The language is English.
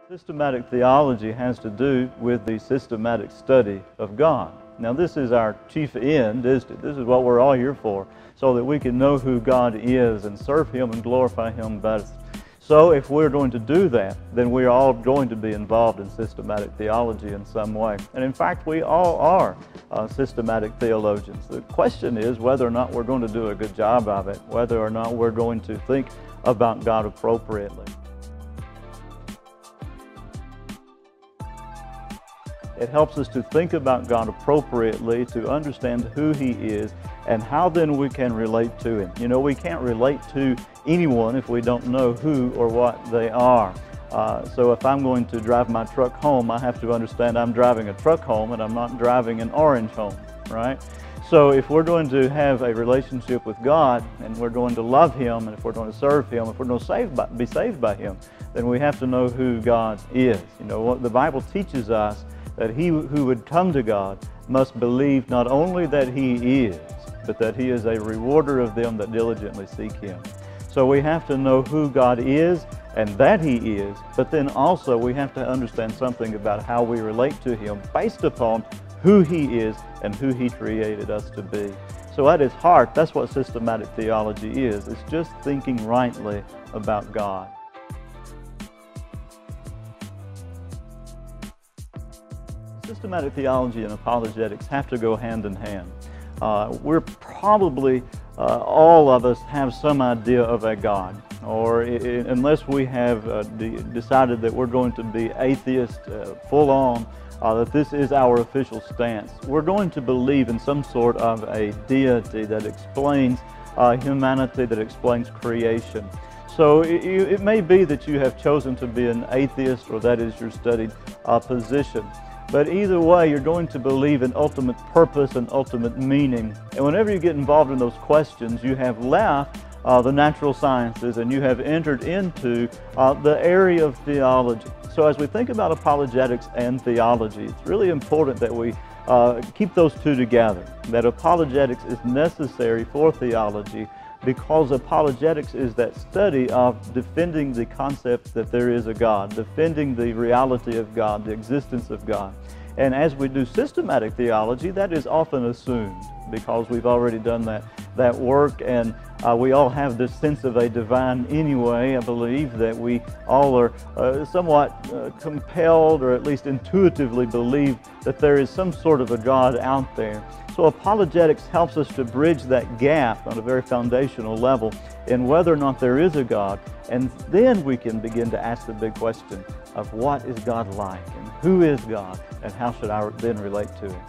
Systematic theology has to do with the systematic study of God. Now this is our chief end, isn't it? This is what we're all here for, so that we can know who God is and serve Him and glorify Him best. So if we're going to do that, then we're all going to be involved in systematic theology in some way. And in fact, we all are systematic theologians. The question is whether or not we're going to do a good job of it, whether or not we're going to think about God appropriately. It helps us to think about God appropriately, to understand who He is, and how then we can relate to Him. You know, we can't relate to anyone if we don't know who or what they are. So if I'm going to drive my truck home, I have to understand I'm driving a truck home and I'm not driving an orange home, right? So if we're going to have a relationship with God, and we're going to love Him, and if we're going to serve Him, if we're going to be saved by Him, then we have to know who God is. You know, what the Bible teaches us, that he who would come to God must believe not only that He is, but that He is a rewarder of them that diligently seek Him. So we have to know who God is and that He is, but then also we have to understand something about how we relate to Him based upon who He is and who He created us to be. So at its heart, that's what systematic theology is. It's just thinking rightly about God. Systematic theology and apologetics have to go hand in hand. We're probably, all of us have some idea of a God, or unless we have decided that we're going to be atheist full on, that this is our official stance. We're going to believe in some sort of a deity that explains humanity, that explains creation. So it may be that you have chosen to be an atheist, or that is your studied position. But either way, you're going to believe in ultimate purpose and ultimate meaning. And whenever you get involved in those questions, you have left the natural sciences and you have entered into the area of theology. So as we think about apologetics and theology, it's really important that we keep those two together, that apologetics is necessary for theology, because apologetics is that study of defending the concept that there is a God, defending the reality of God, the existence of God. And as we do systematic theology, that is often assumed, because we've already done that work, and we all have this sense of a divine anyway. I believe that we all are somewhat compelled, or at least intuitively believe that there is some sort of a God out there. So apologetics helps us to bridge that gap on a very foundational level in whether or not there is a God, and then we can begin to ask the big question of what is God like, and who is God, and how should I then relate to Him.